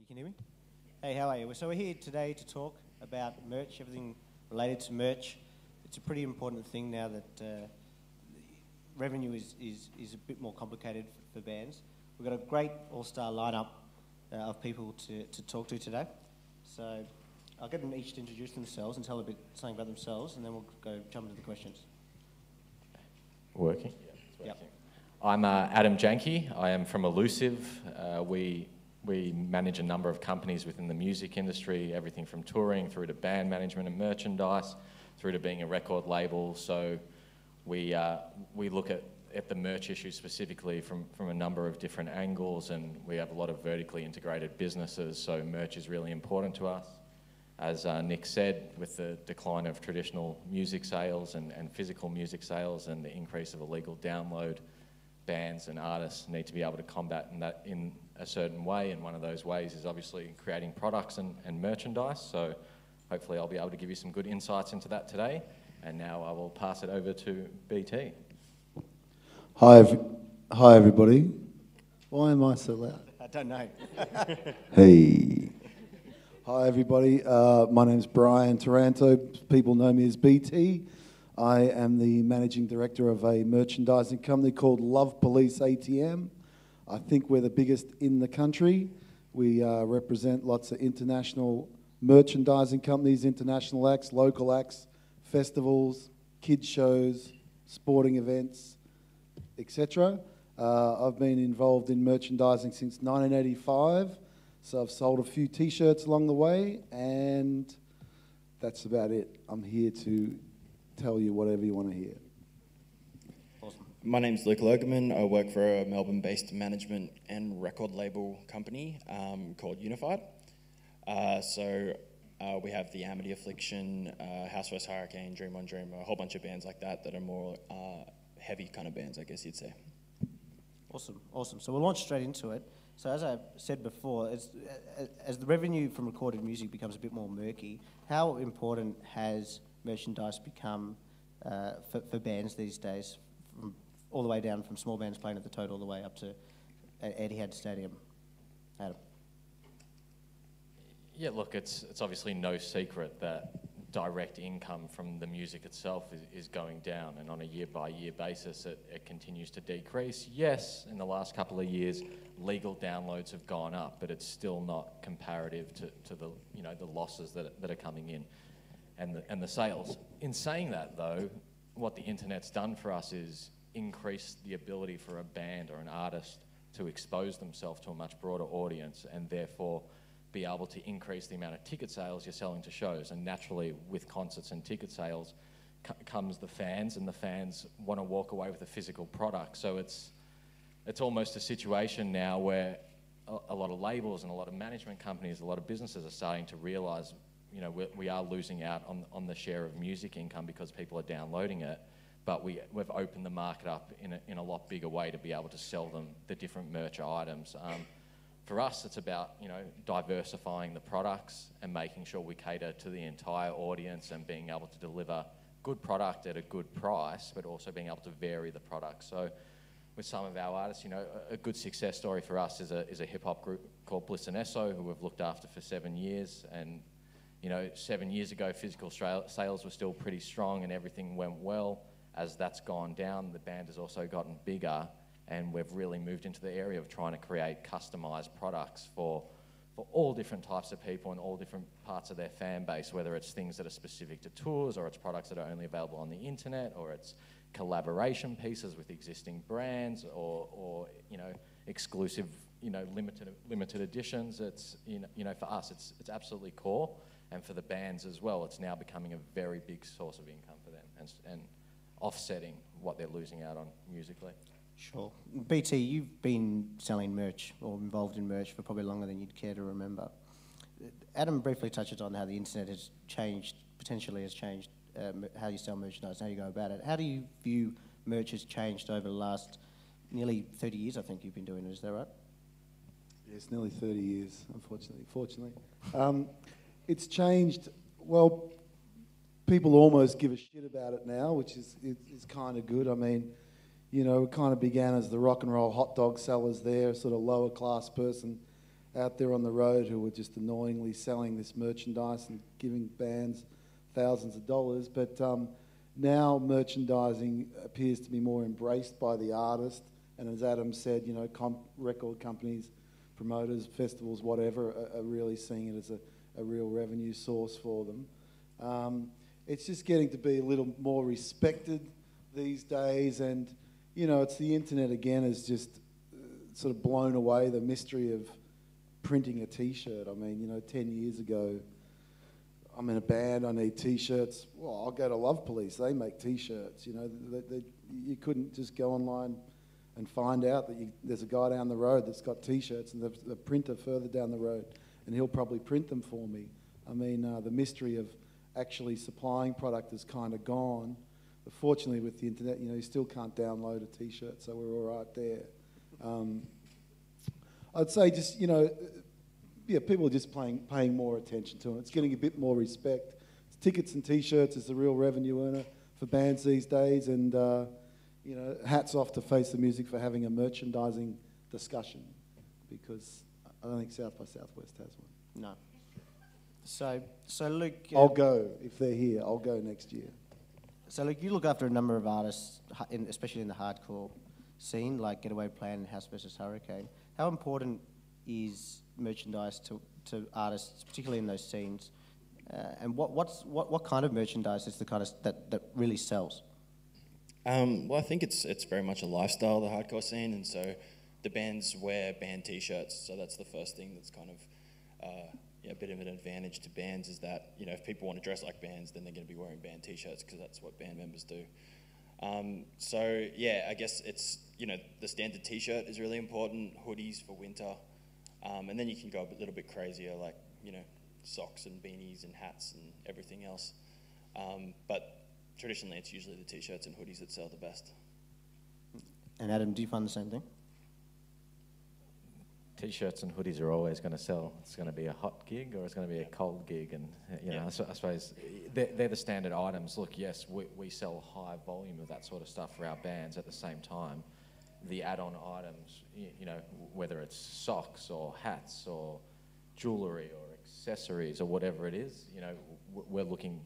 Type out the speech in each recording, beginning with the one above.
You can hear me? Hey, how are you? So we're here today to talk about merch, everything related to merch. It's a pretty important thing now that revenue is a bit more complicated for bands. We've got a great all-star lineup of people to talk to today. So I'll get them each to introduce themselves and tell a bit something about themselves, and then we'll go jump into the questions. Working? Yeah, it's working. Yep. I'm Adam Jankie. I am from Illusive. We manage a number of companies within the music industry, everything from touring through to band management and merchandise, through to being a record label. So we look at the merch issue specifically from a number of different angles, and we have a lot of vertically integrated businesses, so merch is really important to us. As Nick said, with the decline of traditional music sales and physical music sales and the increase of illegal download, bands and artists need to be able to combat that in a certain way, and one of those ways is obviously creating products and merchandise. So hopefully I'll be able to give you some good insights into that today, and now I will pass it over to BT. Hi everybody. Why am I so loud? I don't know. Hey. Hi everybody. My name's Brian Taranto. People know me as BT. I am the managing director of a merchandising company called Love Police ATM. I think we're the biggest in the country. We represent lots of international merchandising companies, international acts, local acts, festivals, kids shows, sporting events, etc. I've been involved in merchandising since 1985, so I've sold a few T-shirts along the way, and that's about it. I'm here to tell you whatever you want to hear. Awesome. My name's Logemann. I work for a Melbourne-based management and record label company called Unified. We have the Amity Affliction, House West Hurricane, Dream on Dream, a whole bunch of bands like that are more heavy kind of bands, I guess you'd say. Awesome. So we'll launch straight into it. So as I said before, as the revenue from recorded music becomes a bit more murky, how important has merchandise become for bands these days, from all the way down from small bands playing at the Tote all the way up to Etihad Stadium? Adam? Yeah, look, it's obviously no secret that direct income from the music itself is going down, and on a year-by-year basis it continues to decrease. Yes, in the last couple of years, legal downloads have gone up, but it's still not comparative to the the losses that are coming in and the sales. In saying that, though, what the internet's done for us is increase the ability for a band or an artist to expose themselves to a much broader audience, and therefore be able to increase the amount of ticket sales you're selling to shows. And naturally, with concerts and ticket sales comes the fans, and the fans want to walk away with a physical product. So it's almost a situation now where a lot of labels and a lot of management companies, a lot of businesses are starting to realise, we are losing out on the share of music income because people are downloading it, but we've opened the market up in a lot bigger way to be able to sell them the different merch items. For us, it's about diversifying the products and making sure we cater to the entire audience and being able to deliver good product at a good price, but also being able to vary the product. So with some of our artists, a good success story for us is a hip-hop group called Bliss and Esso, who we've looked after for 7 years. And 7 years ago, physical sales were still pretty strong and everything went well. As that's gone down, the band has also gotten bigger, and we've really moved into the area of trying to create customised products for all different types of people and all different parts of their fan base, whether it's things that are specific to tours, or it's products that are only available on the internet, or it's collaboration pieces with existing brands, or exclusive limited editions. It's for us it's absolutely core, and for the bands as well, it's now becoming a very big source of income for them and offsetting what they're losing out on musically. Sure. BT, you've been selling merch or involved in merch for probably longer than you'd care to remember. Adam briefly touches on how the internet has changed how you sell merchandise, how you go about it. How do you view merch has changed over the last nearly 30 years, I think you've been doing it, is that right? Yes, nearly 30 years, fortunately. It's changed, well, people almost give a shit about it now, which is kind of good. I mean, it kind of began as the rock and roll hot dog sellers there, sort of lower class person, out there on the road who were just annoyingly selling this merchandise and giving bands thousands of dollars. But now merchandising appears to be more embraced by the artist, and as Adam said, you know, record companies, promoters, festivals, whatever, are really seeing it as a real revenue source for them. It's just getting to be a little more respected these days, and you know, it's the internet again has just sort of blown away the mystery of printing a T-shirt. I mean, you know, 10 years ago, I'm in a band, I need T-shirts. Well, I'll go to Love Police, they make T-shirts. You know, you couldn't just go online and find out that there's a guy down the road that's got T-shirts and the printer further down the road, and he'll probably print them for me. I mean, the mystery of actually supplying product is kind of gone. But fortunately, with the internet, you know, you still can't download a T-shirt, so we're all right there. I'd say just, you know, yeah, people are just paying more attention to it. It's getting a bit more respect. Tickets and T-shirts is the real revenue earner for bands these days, and you know, hats off to Face the Music for having a merchandising discussion, because I don't think South by Southwest has one. No. So Luke... I'll go. If they're here, I'll go next year. So Luke, you look after a number of artists, especially in the hardcore scene, like Getaway Plan and House vs. Hurricane. How important is merchandise to artists, particularly in those scenes? And what kind of merchandise is the kind of that really sells? Well, I think it's very much a lifestyle, the hardcore scene, and so the bands wear band T-shirts, so that's the first thing that's kind of a bit of an advantage to bands, is that, you know, if people want to dress like bands, then they're going to be wearing band T-shirts because that's what band members do. So yeah, I guess it's, you know, the standard T-shirt is really important, hoodies for winter, and then you can go a little bit crazier, like, you know, socks and beanies and hats and everything else. But traditionally, it's usually the T-shirts and hoodies that sell the best. And Adam, do you find the same thing? T-shirts and hoodies are always going to sell. It's going to be a hot gig or it's going to be a cold gig, and you know, I suppose they're the standard items. Look, yes, we sell a high volume of that sort of stuff for our bands. At the same time, the add-on items, you know, whether it's socks or hats or jewellery or accessories or whatever it is, you know, we're looking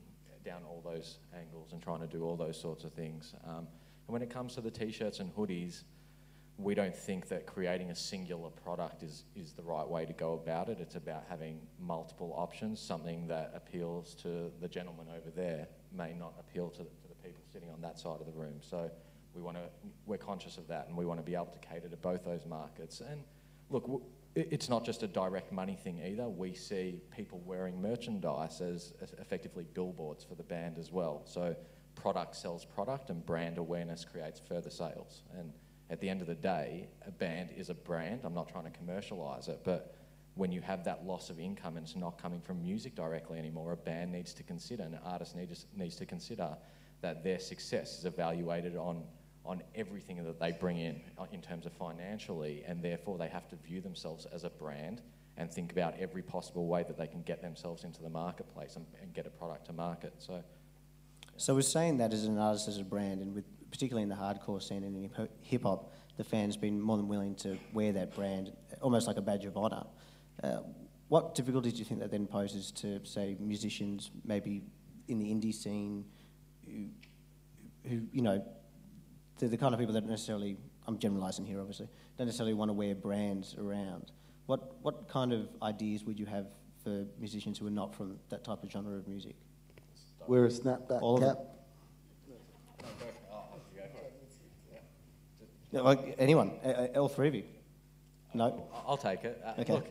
down all those angles and trying to do all those sorts of things. And when it comes to the T-shirts and hoodies, we don't think that creating a singular product is the right way to go about it. It's about having multiple options. Something that appeals to the gentleman over there may not appeal to the people sitting on that side of the room. So we're conscious of that, and we want to be able to cater to both those markets. And look, it's not just a direct money thing either. We see people wearing merchandise as effectively billboards for the band as well. So product sells product, and brand awareness creates further sales. And at the end of the day, a band is a brand. I'm not trying to commercialise it, but when you have that loss of income and it's not coming from music directly anymore, a band needs to consider, and an artist needs to consider that their success is evaluated on everything that they bring in terms of financially, and therefore they have to view themselves as a brand and think about every possible way that they can get themselves into the marketplace and get a product to market. So we're saying that as an artist, as a brand, and particularly in the hardcore scene and in hip-hop, the fans been more than willing to wear that brand, almost like a badge of honour. What difficulties do you think that then poses to, say, musicians maybe in the indie scene who you know, they're the kind of people that don't necessarily, I'm generalising here obviously, don't necessarily want to wear brands around. What kind of ideas would you have for musicians who are not from that type of genre of music? Wear a snapback cap. Yeah, like anyone, all three of you? No? I'll take it. Okay. Look,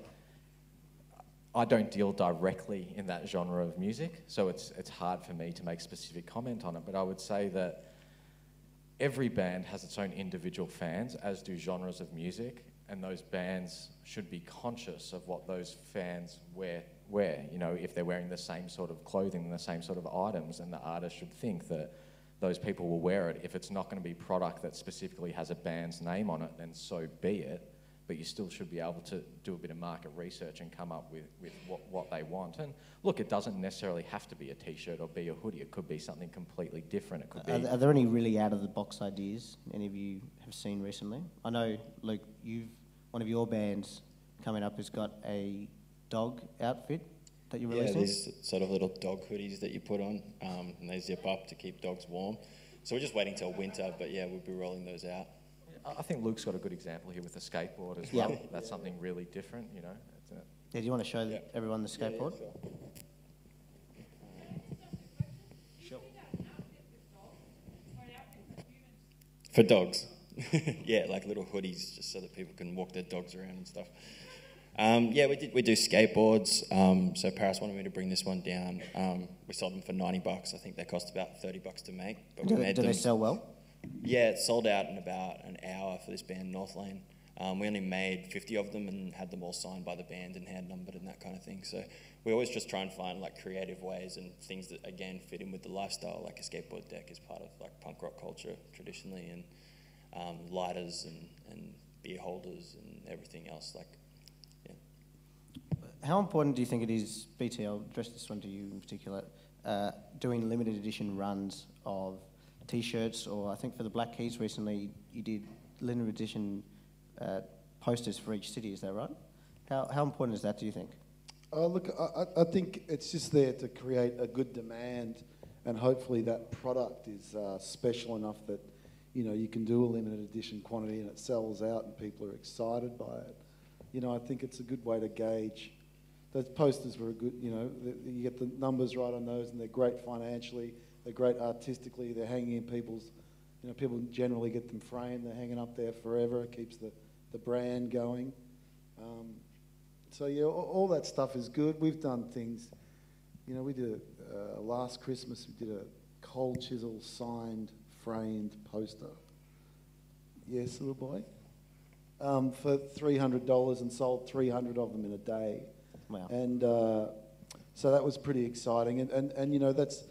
I don't deal directly in that genre of music, so it's hard for me to make specific comment on it, but I would say that every band has its own individual fans, as do genres of music, and those bands should be conscious of what those fans wear. You know, if they're wearing the same sort of clothing and the same sort of items, and the artist should think that those people will wear it. If it's not going to be product that specifically has a band's name on it, then so be it. But you still should be able to do a bit of market research and come up with what they want. And look, it doesn't necessarily have to be a T-shirt or be a hoodie. It could be something completely different. It could be. Are there any really out-of-the-box ideas any of you have seen recently? I know, Luke, one of your bands coming up has got a dog outfit that you're Yeah, releasing. these sort of little dog hoodies that you put on, and they zip up to keep dogs warm. So we're just waiting till winter, but yeah, we'll be rolling those out. I think Luke's got a good example here with the skateboard as Yeah. well. That's something really different, you know. Yeah, do you want to show everyone the skateboard? Sure. For dogs. Yeah, like little hoodies, just so that people can walk their dogs around and stuff. Yeah, we do skateboards. So Paris wanted me to bring this one down. We sold them for $90. I think they cost about $30 to make. But we made Do them. they sell well? Yeah, it sold out in about an hour for this band, North Lane. We only made 50 of them and had them all signed by the band and hand numbered and that kind of thing. So we always just try and find like creative ways and things that again fit in with the lifestyle. Like a skateboard deck is part of like punk rock culture traditionally, and lighters and beer holders and everything else. Like, yeah. How important do you think it is, BT, I'll address this one to you in particular, doing limited edition runs of T-shirts, or I think for the Black Keys recently you did limited edition posters for each city, is that right? How important is that, do you think? Look, I think it's just there to create a good demand, and hopefully that product is special enough that, you know, you can do a limited edition quantity and it sells out and people are excited by it. You know, I think it's a good way to gauge. Those posters were a good, you know, you get the numbers right on those, and they're great financially, they're great artistically, they're hanging in people's, you know, people generally get them framed, they're hanging up there forever, it keeps the brand going. So yeah, all that stuff is good. We've done things, you know, we did last Christmas, we did a cold chisel signed, framed poster. Yes, little boy? For $300 and sold 300 of them in a day. Wow. And so that was pretty exciting. And you know, that's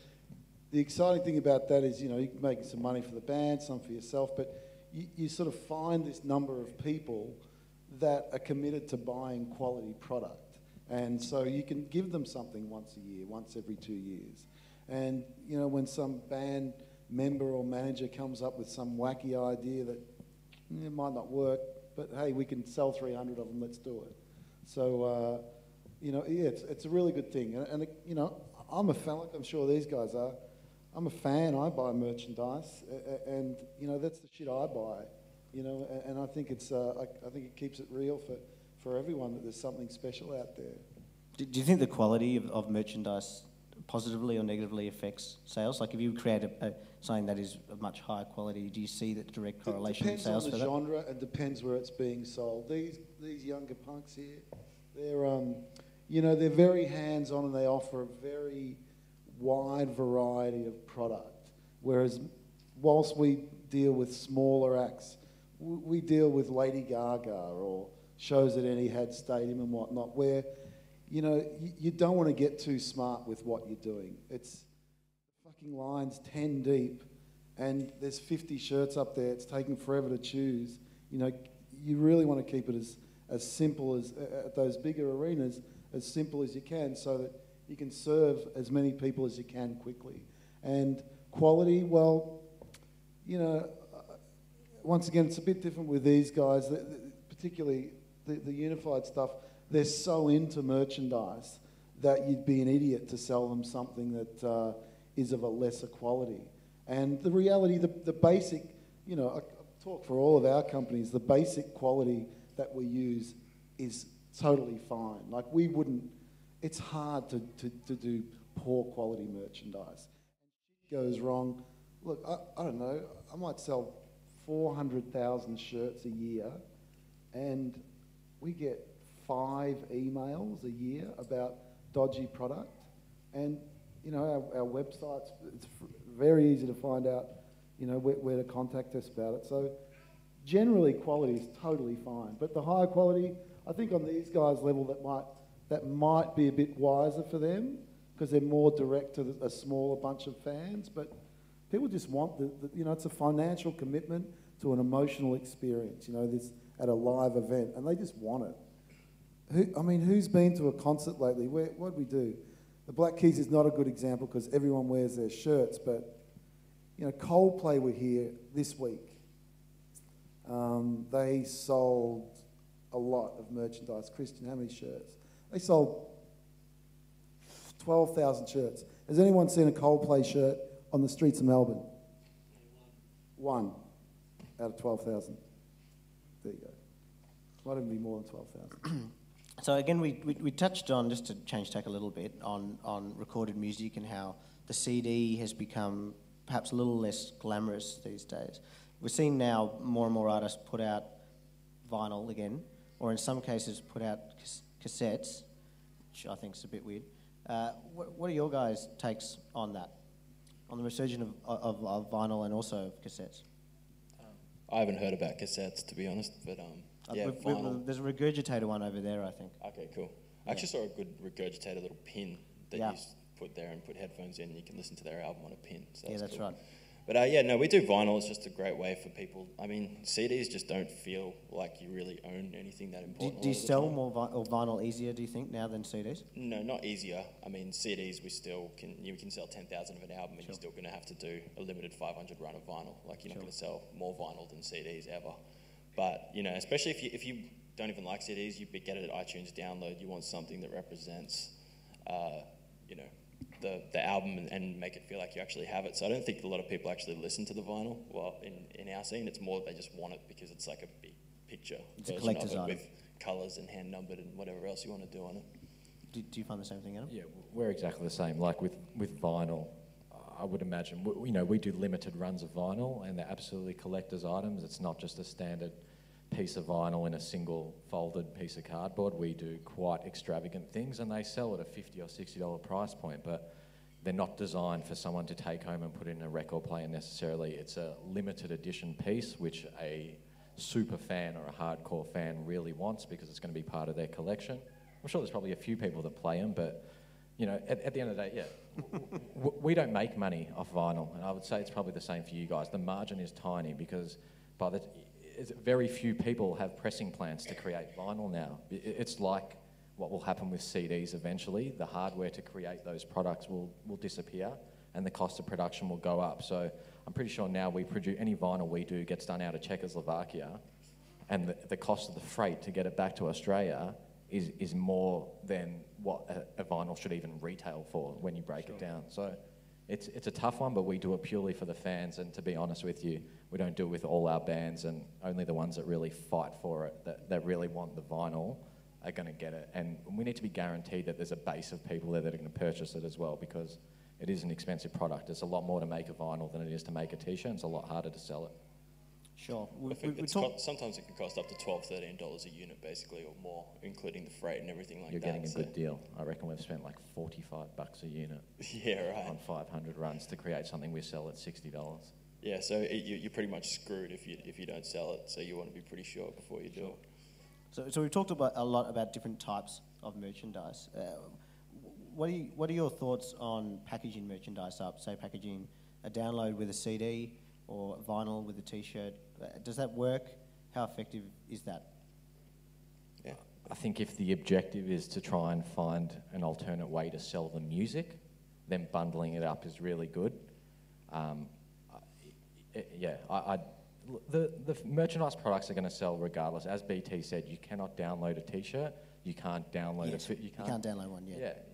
the exciting thing about that is, you know, you're making some money for the band, some for yourself, but you sort of find this number of people that are committed to buying quality product. And so you can give them something once a year, once every 2 years. And, you know, when some band member or manager comes up with some wacky idea that it might not work, but hey, we can sell 300 of them, let's do it. So, you know, yeah, it's a really good thing. And you know, I'm a fan, like I'm sure these guys are. I'm a fan, I buy merchandise, and, you know, that's the shit I buy, you know, and I think it's, I think it keeps it real for everyone that there's something special out there. Do you think the quality of merchandise positively or negatively affects sales? Like if you create something that is of much higher quality, do you see that direct correlation in sales for that? Depends on the genre and depends where it's being sold. These younger punks here, they're, you know, they're very hands-on and they offer a very wide variety of product. Whereas whilst we deal with smaller acts, we deal with Lady Gaga or shows at Etihad Stadium and whatnot, where, you know, you don't want to get too smart with what you're doing. It's fucking lines 10 deep and there's 50 shirts up there. It's taking forever to choose. You know, you really want to keep it as simple as, at those bigger arenas, as simple as you can so that you can serve as many people as you can quickly. And quality, well, you know, once again, it's a bit different with these guys, particularly the unified stuff. They're so into merchandise that you'd be an idiot to sell them something that is of a lesser quality. And the reality, the basic, you know, I talk for all of our companies, the basic quality that we use is totally fine. Like we wouldn't, it's hard to do poor quality merchandise. If it goes wrong, look, I don't know, I might sell 400,000 shirts a year and we get 5 emails a year about dodgy product. And, you know, our websites, it's very easy to find out, you know, where to contact us about it. So generally quality is totally fine. But the higher quality, I think on these guys' level that might be a bit wiser for them because they're more direct to a smaller bunch of fans. But people just want you know, it's a financial commitment to an emotional experience, you know, this at a live event, and they just want it. I mean, who's been to a concert lately? What'd we do? The Black Keys is not a good example because everyone wears their shirts, but, you know, Coldplay were here this week. They sold a lot of merchandise. Christian, how many shirts? They sold 12,000 shirts. Has anyone seen a Coldplay shirt on the streets of Melbourne? One out of 12,000. There you go. Might even be more than 12,000. So again, we touched on, just to change tack a little bit, on recorded music and how the CD has become perhaps a little less glamorous these days. We're seeing now more and more artists put out vinyl again, or in some cases put out cassettes, which I think is a bit weird. What are your guys' takes on that, on the resurgence of vinyl and also of cassettes? I haven't heard about cassettes, to be honest, but yeah, vinyl. There's a regurgitator one over there, I think. Okay, cool. I actually saw a good regurgitator little pin that you put there and put headphones in, and you can listen to their album on a pin. So that's cool. right. But yeah, no, we do vinyl. It's just a great way for people. I mean, CDs just don't feel like you really own anything that important. Do you sell more vinyl easier, do you think, now than CDs? No, not easier. I mean, CDs, we still can. You can sell 10,000 of an album, and you're still going to have to do a limited 500 run of vinyl. Like, you're not going to sell more vinyl than CDs ever. But, you know, especially if you don't even like CDs, you get it at iTunes download. You want something that represents, you know, the album and make it feel like you actually have it. So I don't think a lot of people actually listen to the vinyl. Well, in our scene, it's more they just want it because it's like a big picture it's version a collector's of it item. with colours and hand numbered and whatever else you want to do on it. Do you find the same thing, Adam? Yeah, we're exactly the same. Like with vinyl, I would imagine, you know, we do limited runs of vinyl and they're absolutely collector's items. It's not just a standard piece of vinyl in a single folded piece of cardboard. We do quite extravagant things and they sell at a $50 or $60 price point, but they're not designed for someone to take home and put in a record player necessarily. It's a limited edition piece which a super fan or a hardcore fan really wants because it's going to be part of their collection. I'm sure there's probably a few people that play them, but you know, at the end of the day, yeah, we don't make money off vinyl, and I would say it's probably the same for you guys. The margin is tiny because very few people have pressing plants to create vinyl now. It's like what will happen with CDs eventually. The hardware to create those products will disappear and the cost of production will go up. So I'm pretty sure now any vinyl we do gets done out of Czechoslovakia, and the cost of the freight to get it back to Australia is more than what a vinyl should even retail for when you break it down. So it's a tough one, but we do it purely for the fans, and to be honest with you, we don't do it with all our bands, and only the ones that really fight for it, that really want the vinyl, are going to get it. And we need to be guaranteed that there's a base of people there that are going to purchase it as well, because it is an expensive product. It's a lot more to make a vinyl than it is to make a t-shirt. It's a lot harder to sell it. Sure. Sometimes it can cost up to $12, $13 a unit, basically, or more, including the freight and everything like that. You're getting a good deal. I reckon we've spent like $45 a unit yeah, right. on 500 runs to create something we sell at $60. Yeah, so you're pretty much screwed if you don't sell it, so you want to be pretty sure before you do it. So we've talked a lot about different types of merchandise. What are your thoughts on packaging merchandise up? Say packaging a download with a CD or vinyl with a t-shirt. Does that work? How effective is that? Yeah, I think if the objective is to try and find an alternate way to sell the music, then bundling it up is really good. The merchandise products are going to sell regardless. As BT said, you cannot download a t-shirt. You can't download you can't download one yet.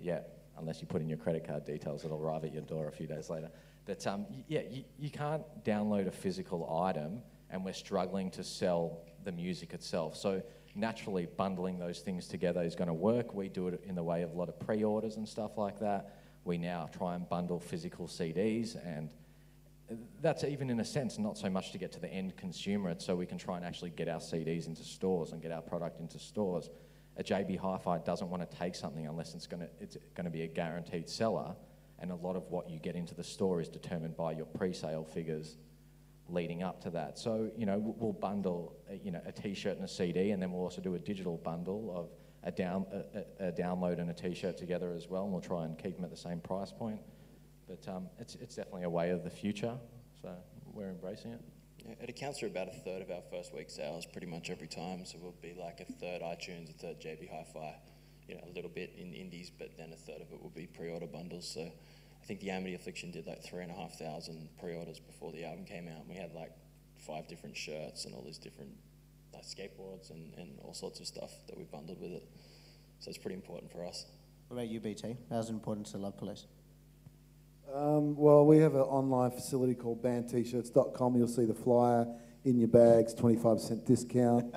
Yeah. Unless you put in your credit card details, it'll arrive at your door a few days later. But you can't download a physical item, and we're struggling to sell the music itself. So naturally, bundling those things together is going to work. We do it in the way of a lot of pre-orders and stuff like that. We now try and bundle physical CDs, and that's even in a sense not so much to get to the end consumer. It's so we can try and actually get our CDs into stores and get our product into stores. A JB Hi-Fi doesn't want to take something unless it's going to be a guaranteed seller, and a lot of what you get into the store is determined by your pre-sale figures leading up to that. So, you know, we'll bundle, a t-shirt and a CD, and then we'll also do a digital bundle of a download and a t-shirt together as well, and we'll try and keep them at the same price point. But it's definitely a way of the future, so we're embracing it. Yeah, it accounts for about a third of our first week sales pretty much every time, so we'll be like a third iTunes, a third JB Hi-Fi, a little bit in indies, but then a third of it will be pre-order bundles. So I think the Amity Affliction did like 3,500 pre-orders before the album came out, and we had like 5 different shirts and all these different like skateboards and all sorts of stuff that we bundled with it. So it's pretty important for us. What about you, BT? How's it important to Love Police? Well, we have an online facility called bandtshirts.com. You'll see the flyer in your bags, 25% discount.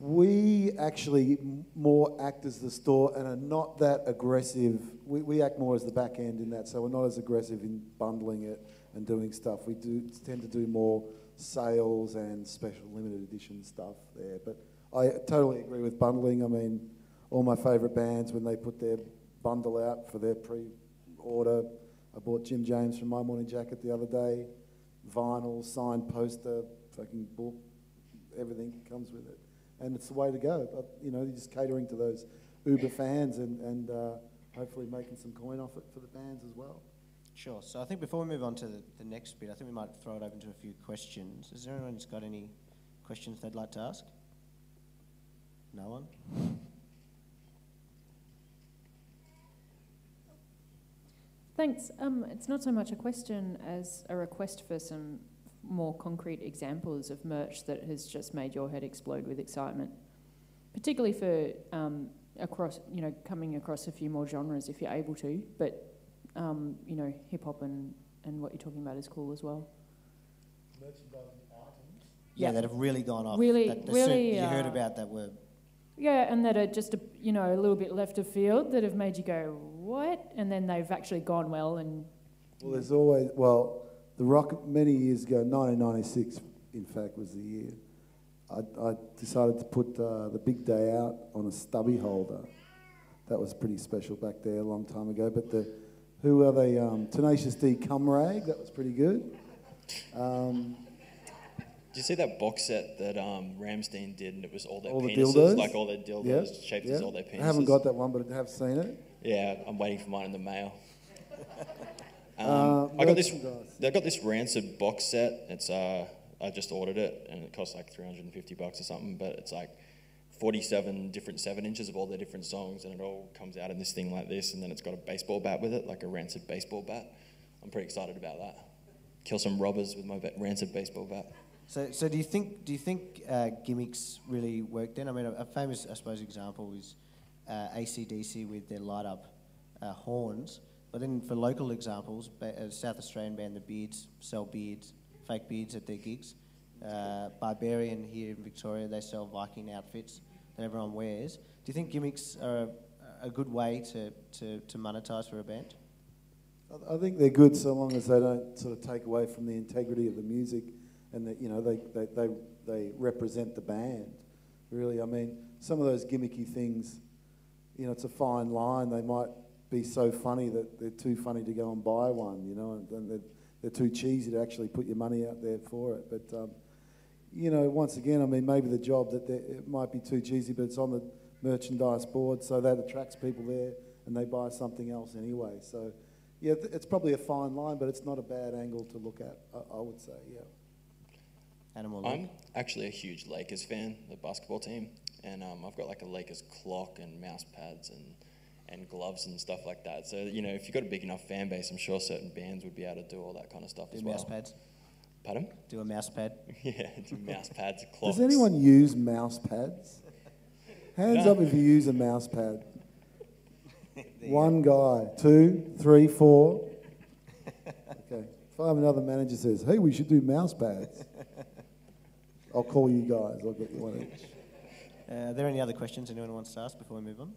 We actually more act as the store and are not that aggressive. We act more as the back end in that, so we're not as aggressive in bundling it and doing stuff. We do tend to do more sales and special limited edition stuff there. But I totally agree with bundling. I mean, all my favourite bands, when they put their bundle out for their pre-order, I bought Jim James from My Morning Jacket the other day, vinyl, signed poster, fucking book, everything comes with it. And it's the way to go. But, you know, you're just catering to those Uber fans and hopefully making some coin off it for the bands as well. Sure. So I think before we move on to the next bit, I think we might throw it open to a few questions. Is there anyone who's got any questions they'd like to ask? No one? Thanks. It's not so much a question as a request for some more concrete examples of merch that has just made your head explode with excitement, particularly for across, you know, coming across a few more genres if you're able to, but you know, hip hop and what you're talking about is cool as well. Merchandising items. Yeah, that have really gone off. Really, that really. You heard about that were. Yeah, and that are just you know, a little bit left of field that have made you go what, and then they've actually gone well. And Well, there's always the rock many years ago, 1996, in fact, was the year. I decided to put the Big Day Out on a stubby holder. That was pretty special back there a long time ago. But who are they? Tenacious D Cum Rag. That was pretty good. Did you see that box set that Ramstein did, and it was all their All the penises, dildos? like all their dildos shaped as all their penises? I haven't got that one, but I have seen it. Yeah, I'm waiting for mine in the mail. I got this. They got this Rancid box set. It's I just ordered it, and it costs like $350 or something. But it's like 47 different 7-inches of all their different songs, and it all comes out in this thing like this, and then it's got a baseball bat with it, like a Rancid baseball bat. I'm pretty excited about that. Kill some robbers with my Rancid baseball bat. So do you think gimmicks really work then? I mean, a famous, I suppose, example is AC/DC with their light-up horns. But then for local examples, a South Australian band, the Beards, sell beards, fake beards at their gigs. Barbarian here in Victoria, they sell Viking outfits that everyone wears. Do you think gimmicks are a good way to monetise for a band? I think they're good so long as they don't sort of take away from the integrity of the music, and that, you know, they represent the band. Really, I mean, some of those gimmicky things, you know, it's a fine line. They might be so funny that they're too funny to go and buy one, you know, and they're too cheesy to actually put your money out there for it. But, you know, once again, I mean, maybe the job that it might be too cheesy, but it's on the merchandise board, so that attracts people there, and they buy something else anyway. So, yeah, it's probably a fine line, but it's not a bad angle to look at, I would say, yeah. I'm actually a huge Lakers fan, the basketball team, and I've got like a Lakers clock and mouse pads and gloves and stuff like that. So, you know, if you've got a big enough fan base, I'm sure certain bands would be able to do all that kind of stuff as well. Mouse pads? Pardon? Do a mouse pad? Yeah, do mouse pads, clocks. Does anyone use mouse pads? Hands up if you use a mouse pad. One guy, 2, 3, 4. Okay. If I have another manager says, hey, we should do mouse pads, I'll call you guys. I'll get you one each. Are there any other questions anyone wants to ask before we move on?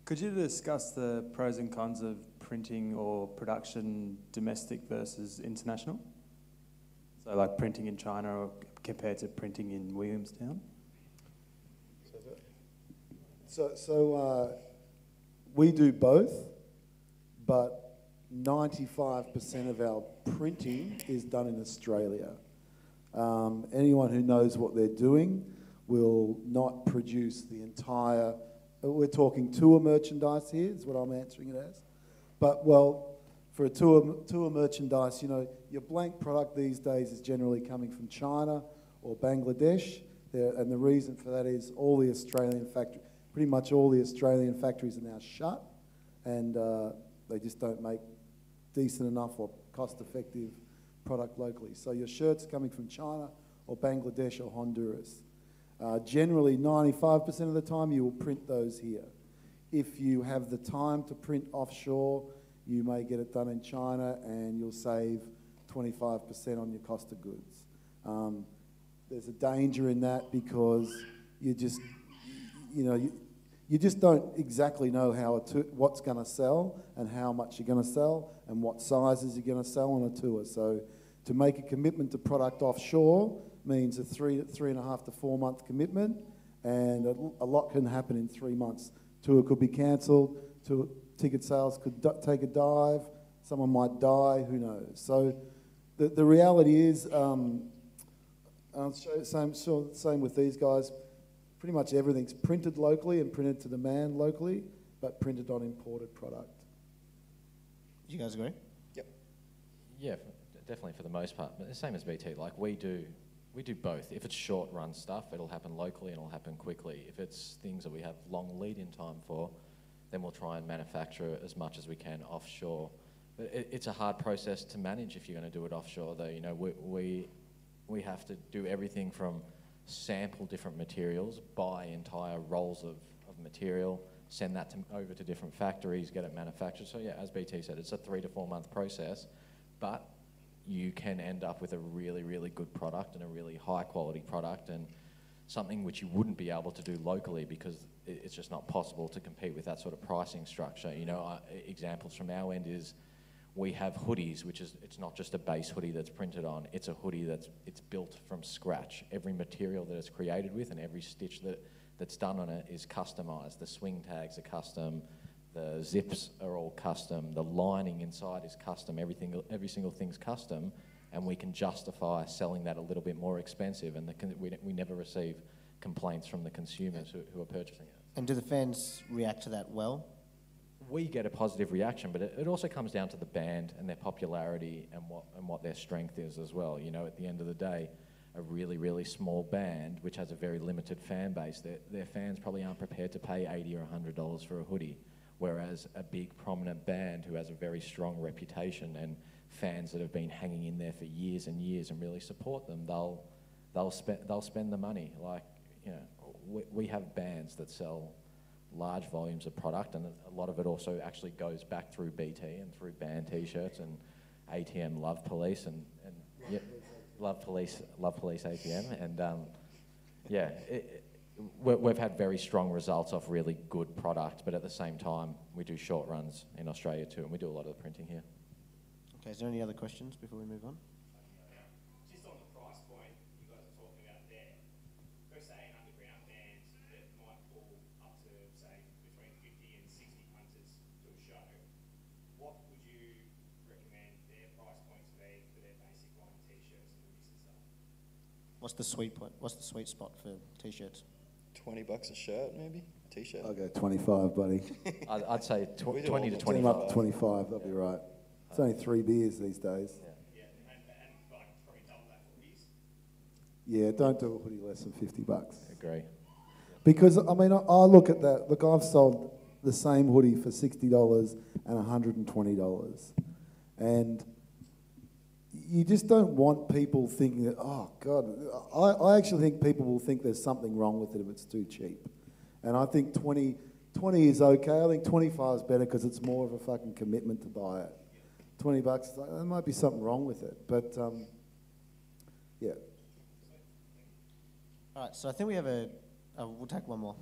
Could you discuss the pros and cons of printing or production domestic versus international? So like printing in China or compared to printing in Williamstown? So we do both, but 95% of our printing is done in Australia. Anyone who knows what they're doing will not produce the entire... We're talking tour merchandise here, is what I'm answering it as. But, well, for a tour merchandise, you know, your blank product these days is generally coming from China or Bangladesh. And the reason for that is all the Australian factories, pretty much all the Australian factories are now shut, and they just don't make decent enough or cost-effective product locally. So your shirt's coming from China or Bangladesh or Honduras. Generally, 95% of the time, you will print those here. If you have the time to print offshore, you may get it done in China and you'll save 25% on your cost of goods. There's a danger in that because you just, you just don't exactly know what's going to sell and how much you're going to sell and what sizes you're going to sell on a tour. So to make a commitment to product offshore means a 3.5 to 4 month commitment, and a lot can happen in 3 months. Tour could be cancelled, ticket sales could take a dive, someone might die, who knows. So the reality is, I'll show you same with these guys, pretty much everything's printed locally and printed to demand locally, but printed on imported product. Do you guys agree? Yep. Yeah, definitely for the most part. But the same as BT, like we do both. If it's short run stuff, it'll happen locally and it'll happen quickly. If it's things that we have long lead in time for, then we'll try and manufacture as much as we can offshore. But it's a hard process to manage if you're going to do it offshore, though. You know, we have to do everything from sample different materials, buy entire rolls of material, send that over to different factories, get it manufactured. So yeah, as BT said, it's a 3 to 4 month process, but you can end up with a really, really good product and a really high quality product and something which you wouldn't be able to do locally because it's just not possible to compete with that sort of pricing structure. You know, examples from our end is we have hoodies, which is, it's not just a base hoodie that's printed on, it's a hoodie it's built from scratch. Every material that it's created with and every stitch that's done on it is customized. The swing tags are custom, the zips are all custom, the lining inside is custom, every single thing's custom, and we can justify selling that a little bit more expensive, and we never receive complaints from the consumers who are purchasing it. And do the fans react to that well? We get a positive reaction, but it also comes down to the band and their popularity and what their strength is as well. You know, at the end of the day, a really, really small band, which has a very limited fan base, their fans probably aren't prepared to pay $80 or $100 for a hoodie. Whereas a big prominent band who has a very strong reputation and fans that have been hanging in there for years and years and really support them, they'll spend the money. Like, you know, we have bands that sell large volumes of product, and a lot of it also actually goes back through BT and through band T-shirts and ATM Love Police and yeah, Love Police ATM, and yeah. We've had very strong results off really good product, but at the same time, we do short runs in Australia too, and we do a lot of the printing here. Okay, is there any other questions before we move on? Just on the price point you guys are talking about there, for say an underground band that might pull up to say between 50 and 60 punters to a show, what would you recommend their price point to be for their basic line of T-shirts and hoodies and stuff? What's the sweet point? What's the sweet spot for T-shirts? $20 a shirt, maybe? T-shirt? I'll go 25, buddy. I'd say 20 to Put them 25. up to 25, that'll be right. It's only 3 beers these days. Yeah, and like probably double that for hoodies. Yeah, don't do a hoodie less than $50. Agree. Because, I mean, I look at that. Look, I've sold the same hoodie for $60 and $120. And you just don't want people thinking that, oh, God, I actually think people will think there's something wrong with it if it's too cheap. And I think 20 is okay. I think 25 is better because it's more of a fucking commitment to buy it. $20, there might be something wrong with it. But, yeah. All right, so I think we have we'll take one more.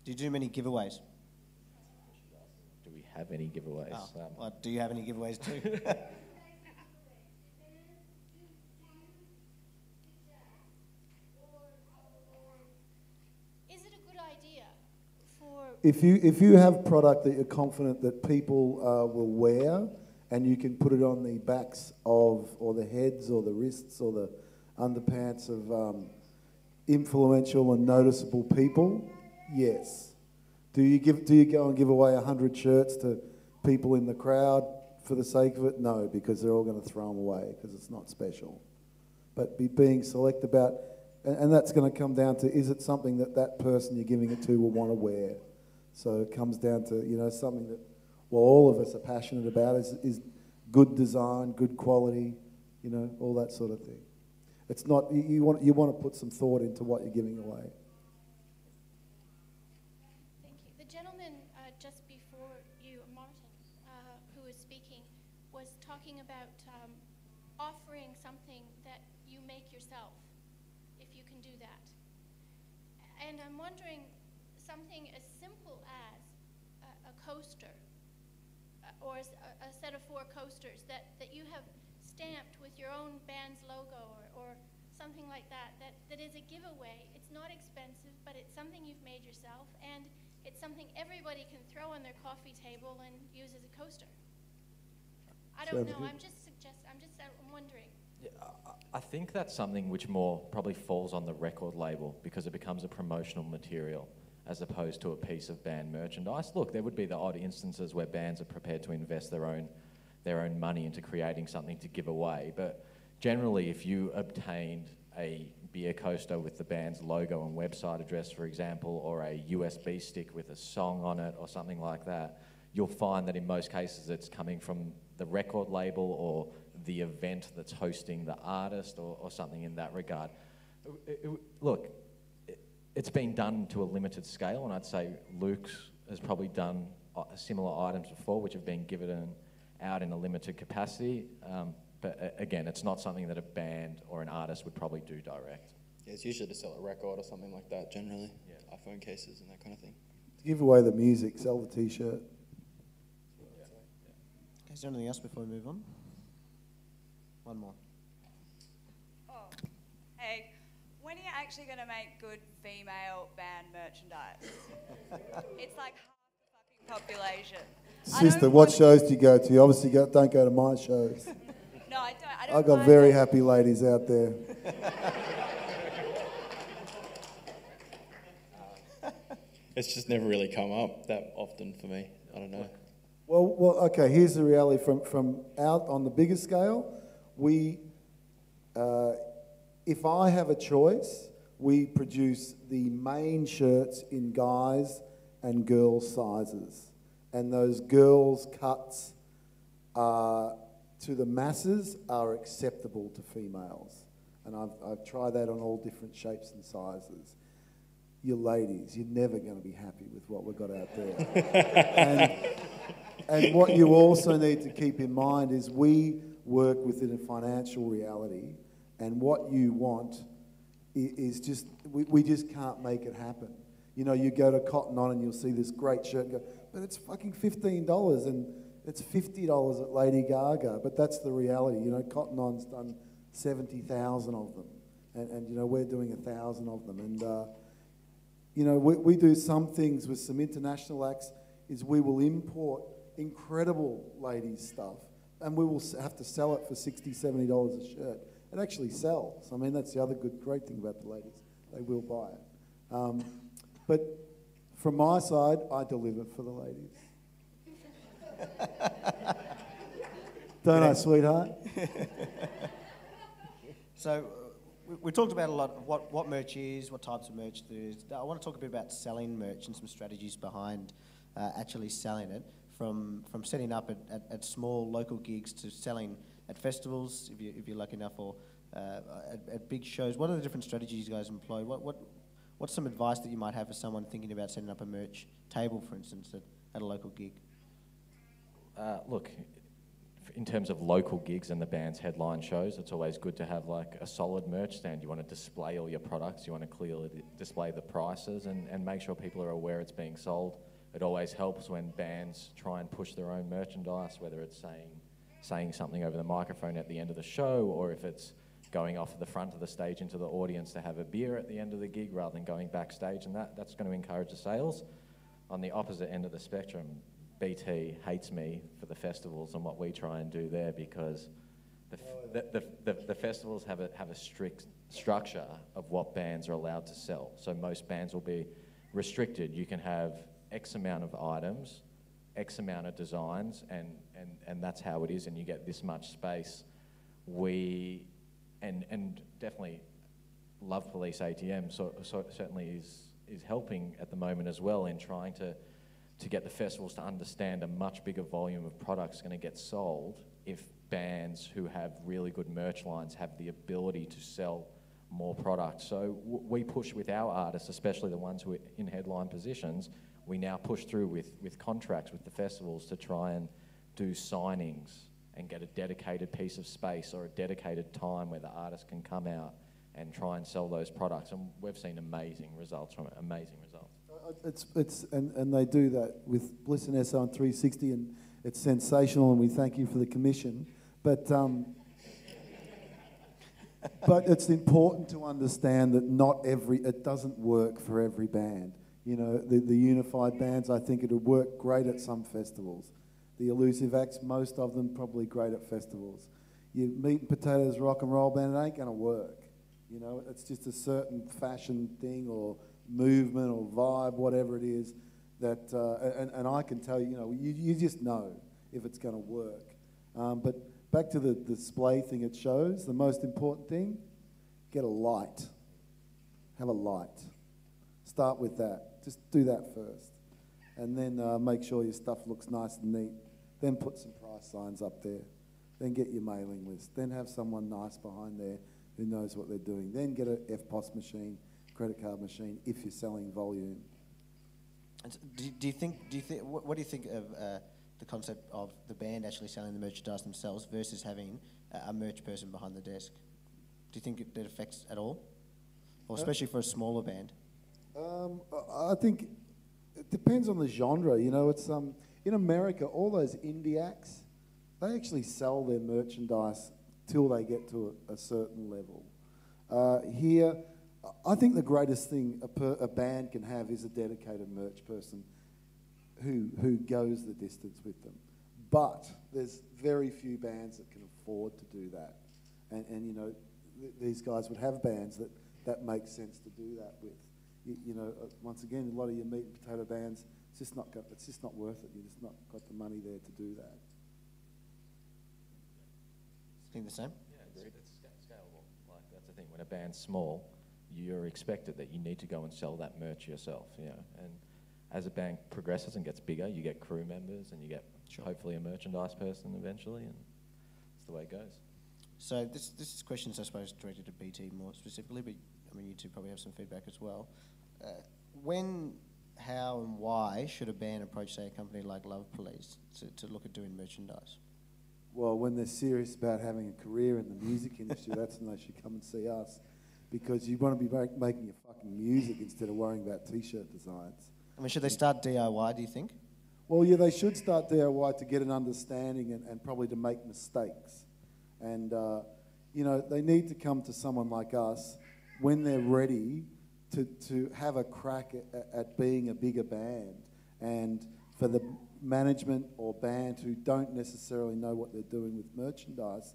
Do you do many giveaways? Do we have any giveaways? Oh, well, do you have any giveaways too? Is it a good idea for... If you have product that you're confident that people will wear, and you can put it on the backs of, or the heads, or the wrists, or the underpants of influential and noticeable people, yes. Do you go and give away 100 shirts to people in the crowd for the sake of it? No, because they're all going to throw them away because it's not special. But being select about, and that's going to come down to, is it something that person you're giving it to will want to wear? So it comes down to, you know, something that, well, all of us are passionate about is good design, good quality, you know, all that sort of thing. It's not, you want to put some thought into what you're giving away. Thank you. The gentleman just before you, Martin, who was speaking, was talking about offering something that you make yourself, if you can do that. And I'm wondering, something as simple as a coaster, or a set of 4 coasters that you have stamped with your own band's logo, or something like that is a giveaway. It's not expensive, but it's something you've made yourself, and it's something everybody can throw on their coffee table and use as a coaster. I don't know, I'm wondering. Yeah, I think that's something which more probably falls on the record label, because it becomes a promotional material as opposed to a piece of band merchandise. Look, there would be the odd instances where bands are prepared to invest their own money into creating something to give away, but generally if you obtained a beer coaster with the band's logo and website address, for example, or a USB stick with a song on it or something like that, you'll find that in most cases it's coming from the record label or the event that's hosting the artist or something in that regard. Look, it's been done to a limited scale, and I'd say Luke's has probably done similar items before which have been given out in a limited capacity. But again, it's not something that a band or an artist would probably do direct. Yeah, it's usually to sell a record or something like that, generally. Yeah. iPhone cases and that kind of thing. To give away the music, sell the T-shirt. Is there anything else before we move on? One more. Oh, hey, when are you actually going to make good female band merchandise? It's like half the fucking population. Sister, what shows do you go to? You obviously don't go to my shows. No, I don't. I've got very happy ladies out there. It's just never really come up that often for me. I don't know. Well, okay, here's the reality. From out on the bigger scale, if I have a choice, we produce the main shirts in guys and girls sizes. And those girls' cuts to the masses are acceptable to females. And I've tried that on all different shapes and sizes. You ladies, you're never going to be happy with what we've got out there. And what you also need to keep in mind is we work within a financial reality, and what you want is just, we just can't make it happen. You know, you go to Cotton On and you'll see this great shirt and go, but it's fucking $15 and it's $50 at Lady Gaga. But that's the reality. You know, Cotton On's done 70,000 of them. And you know, we're doing 1,000 of them. And, you know, we do some things with some international acts, is we will import incredible ladies' stuff, and we will have to sell it for $60, $70 a shirt. It actually sells. I mean, that's the other great thing about the ladies. They will buy it. But from my side, I deliver for the ladies. Don't I, sweetheart? So we talked about a lot of what merch is, what types of merch there is. I want to talk a bit about selling merch and some strategies behind actually selling it, from setting up at small local gigs to selling at festivals, if you're lucky enough, or at big shows. What are the different strategies you guys employ? What's some advice that you might have for someone thinking about setting up a merch table, for instance, at a local gig? Look, in terms of local gigs and the band's headline shows, it's always good to have like a solid merch stand. You want to display all your products, you want to clearly display the prices and make sure people are aware it's being sold. It always helps when bands try and push their own merchandise, whether it's saying something over the microphone at the end of the show, or if it's going off the front of the stage into the audience to have a beer at the end of the gig rather than going backstage, and that's going to encourage the sales. On the opposite end of the spectrum, BT hates me for the festivals and what we try and do there, because the festivals have a strict structure of what bands are allowed to sell. So most bands will be restricted. You can have X amount of items, X amount of designs, and that's how it is, and you get this much space. And definitely Love Police ATM certainly is helping at the moment as well in trying to to get the festivals to understand a much bigger volume of products going to get sold if bands who have really good merch lines have the ability to sell more products. So we push with our artists, especially the ones who are in headline positions, we now push through with contracts with the festivals to try and do signings and get a dedicated piece of space or a dedicated time where the artist can come out and try and sell those products. And we've seen amazing results from it, amazing results. And they do that with Bliss and SO on 360, and it's sensational, and we thank you for the commission. But but it's important to understand that it doesn't work for every band. You know, the unified bands, I think it would work great at some festivals. The Illusive acts, most of them probably great at festivals. You meat and potatoes rock and roll band, it ain't going to work. You know, it's just a certain fashion thing or movement or vibe, whatever it is, that, and I can tell you, you know, you just know if it's going to work. But back to the display thing it shows, the most important thing, get a light. Have a light. Start with that. Just do that first. And then make sure your stuff looks nice and neat. Then put some price signs up there. Then get your mailing list. Then have someone nice behind there who knows what they're doing. Then get an FPOS machine, credit card machine, if you're selling volume. And what do you think of the concept of the band actually selling the merchandise themselves versus having a merch person behind the desk? Do you think it affects at all? Or especially for a smaller band? I think it depends on the genre. You know, it's in America, all those indie acts, they actually sell their merchandise till they get to a certain level. Here, I think the greatest thing a band can have is a dedicated merch person who goes the distance with them. But there's very few bands that can afford to do that. And you know, these guys would have bands that make sense to do that with. You know, once again, a lot of your meat and potato bands, it's just not worth it. You've just not got the money there to do that. Think the same? Yeah, it's scalable. Like, that's the thing. When a band's small, you're expected that you need to go and sell that merch yourself. You know, and as a band progresses and gets bigger, you get crew members and you get hopefully a merchandise person eventually, and that's the way it goes. So this is questions, I suppose, directed to BT more specifically, but I mean, you two probably have some feedback as well. When, how, and why should a band approach, say, a company like Love Police to look at doing merchandise? Well, when they're serious about having a career in the music industry, that's when they should come and see us, because you want to be making your fucking music instead of worrying about T-shirt designs. I mean, should they start DIY, do you think? Well, yeah, they should start DIY to get an understanding and probably to make mistakes. And, you know, they need to come to someone like us when they're ready to have a crack at being a bigger band. And for the management or band who don't necessarily know what they're doing with merchandise,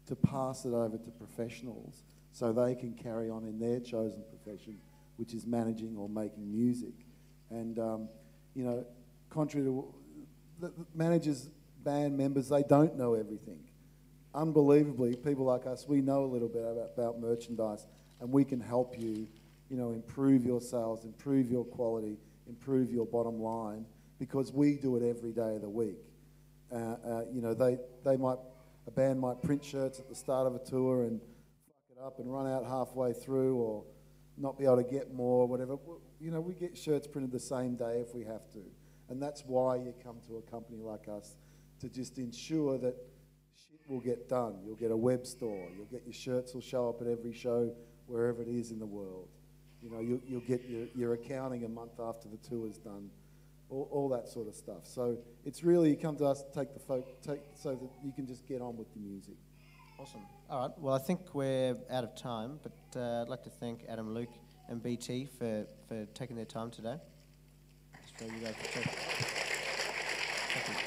to pass it over to professionals so they can carry on in their chosen profession, which is managing or making music. And, you know, contrary to the managers, band members, they don't know everything. Unbelievably, people like us, we know a little bit about merchandise, and we can help you, you know, improve your sales, improve your quality, improve your bottom line, because we do it every day of the week. You know, a band might print shirts at the start of a tour and fuck it up and run out halfway through, or not be able to get more, whatever. You know, we get shirts printed the same day if we have to. And that's why you come to a company like us, to just ensure that shit will get done. You'll get a web store. You'll get your shirts will show up at every show, wherever it is in the world. You know, you'll get your accounting a month after the tour's done, all that sort of stuff. So it's really, you come to us, take so that you can just get on with the music. Awesome. All right. Well, I think we're out of time, but I'd like to thank Adam, Luke, and BT for taking their time today. Just for you guys to check. Thank you.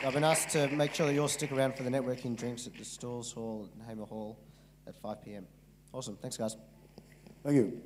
I've been asked to make sure that you all stick around for the networking drinks at the Stalls Hall and Hamer Hall at 5 p.m. Awesome. Thanks, guys. Thank you.